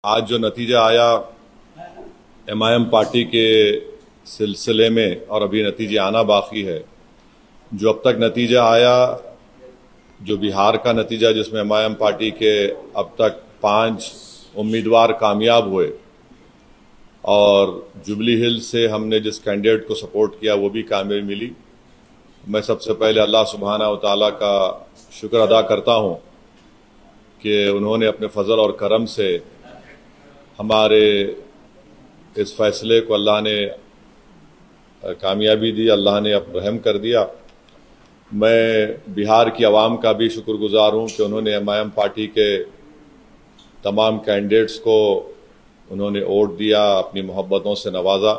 आज जो नतीजा आया MIM पार्टी के सिलसिले में, और अभी नतीजे आना बाकी है, जो अब तक नतीजा आया, जो बिहार का नतीजा जिसमें MIM पार्टी के अब तक 5 उम्मीदवार कामयाब हुए और जुबली हिल से हमने जिस कैंडिडेट को सपोर्ट किया वो भी कामयाबी मिली। मैं सबसे पहले अल्लाह सुब्हाना व तआला का शुक्र अदा करता हूँ कि उन्होंने अपने फजल और करम से हमारे इस फैसले को अल्लाह ने कामयाबी दी, अल्लाह ने अब रहम कर दिया। मैं बिहार की आवाम का भी शुक्रगुजार हूँ कि उन्होंने MIM पार्टी के तमाम कैंडिडेट्स को उन्होंने वोट दिया, अपनी मोहब्बतों से नवाजा।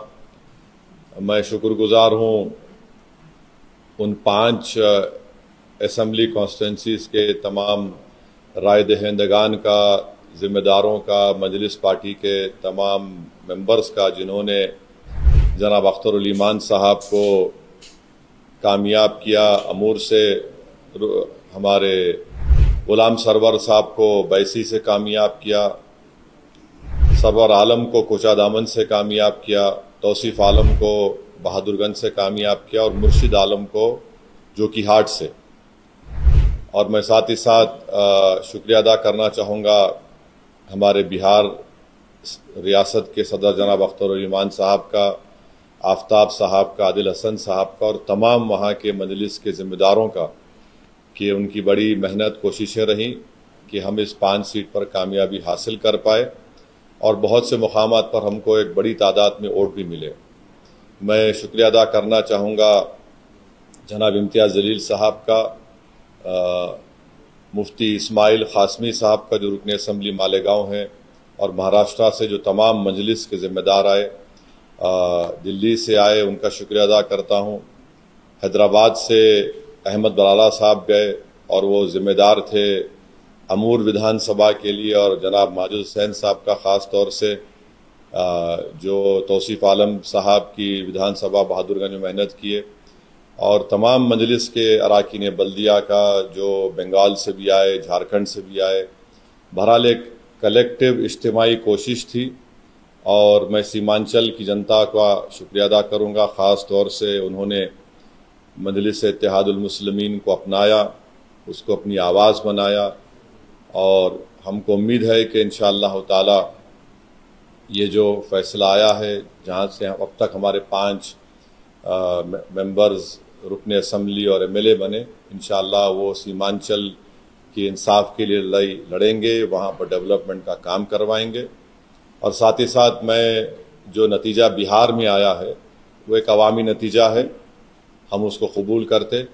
मैं शुक्रगुजार हूँ उन 5 असम्बली कॉन्स्टिट्यूंसीज के तमाम राय दहिंदगान का, जिम्मेदारों का, मजलिस पार्टी के तमाम मेंबर्स का, जिन्होंने जनाब अख्तर उल ईमान साहब को कामयाब किया। अमूर से हमारे गुलाम सरवर साहब को बैसी से कामयाब किया, सरवर आलम को कोचादामन से कामयाब किया, तौसीफ आलम को बहादुरगंज से कामयाब किया और मुर्शिद आलम को जोकीहाट से। और मैं साथ ही साथ शुक्रिया अदा करना चाहूँगा हमारे बिहार रियासत के सदर जनाब अख्तर उल ईमान साहब का, आफ्ताब साहब का, आदिल हसन साहब का और तमाम वहाँ के मजलिस के ज़िम्मेदारों का, कि उनकी बड़ी मेहनत कोशिशें रहीं कि हम इस 5 सीट पर कामयाबी हासिल कर पाए और बहुत से मुकामात पर हमको एक बड़ी तादाद में वोट भी मिले। मैं शुक्रिया अदा करना चाहूँगा जनाब इम्तियाज़ जलील साहब का, मुफ्ती इस्माइल क़ासमी साहब का जो रुकन असम्बली मालेगांव हैं, और महाराष्ट्र से जो तमाम मजलिस के ज़िम्मेदार आए, दिल्ली से आए, उनका शुक्रिया अदा करता हूँ। हैदराबाद से अहमद बराला साहब गए और वो ज़िम्मेदार थे अमूर विधानसभा के लिए, और जनाब माजिद हुसैन साहब का ख़ास तौर से जो तौसीफ आलम साहब की विधानसभा बहादुरगंज में मेहनत किए, और तमाम मजलिस के अराकीन बल्दिया का जो बंगाल से भी आए, झारखंड से भी आए। बहरहाल एक कलेक्टिव इज्तिमाई कोशिश थी और मैं सीमांचल की जनता का शुक्रिया अदा करूँगा। ख़ास तौर से उन्होंने मजलिस इत्तेहादुल मुस्लिमीन को अपनाया, उसको अपनी आवाज़ बनाया, और हमको उम्मीद है कि इंशाअल्लाह ताला ये जो फ़ैसला आया है, जहाँ से अब तक हमारे 5 मेंबर्स रुकने असम्बली और MLA बने, इंशाअल्लाह वो सीमांचल की इंसाफ के लिए लड़ाई लड़ेंगे, वहाँ पर डेवलपमेंट का काम करवाएंगे। और साथ ही साथ मैं जो नतीजा बिहार में आया है वो एक अवामी नतीजा है, हम उसको कबूल करते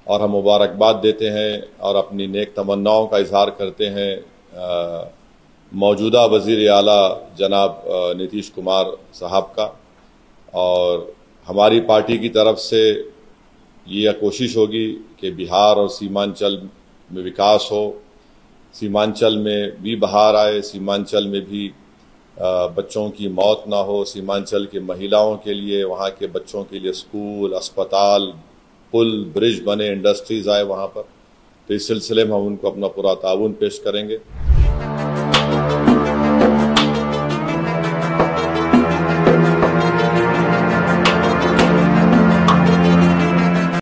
और हम मुबारकबाद देते हैं और अपनी नेक तमन्नाओं का इजहार करते हैं मौजूदा वज़ीर आला जनाब नीतीश कुमार साहब का। और हमारी पार्टी की तरफ से ये कोशिश होगी कि बिहार और सीमांचल में विकास हो, सीमांचल में भी बहार आए, सीमांचल में भी बच्चों की मौत ना हो, सीमांचल के महिलाओं के लिए, वहाँ के बच्चों के लिए स्कूल, अस्पताल, पुल, ब्रिज बने, इंडस्ट्रीज़ आए वहाँ पर। तो इस सिलसिले में हम उनको अपना पूरा ताउन पेश करेंगे।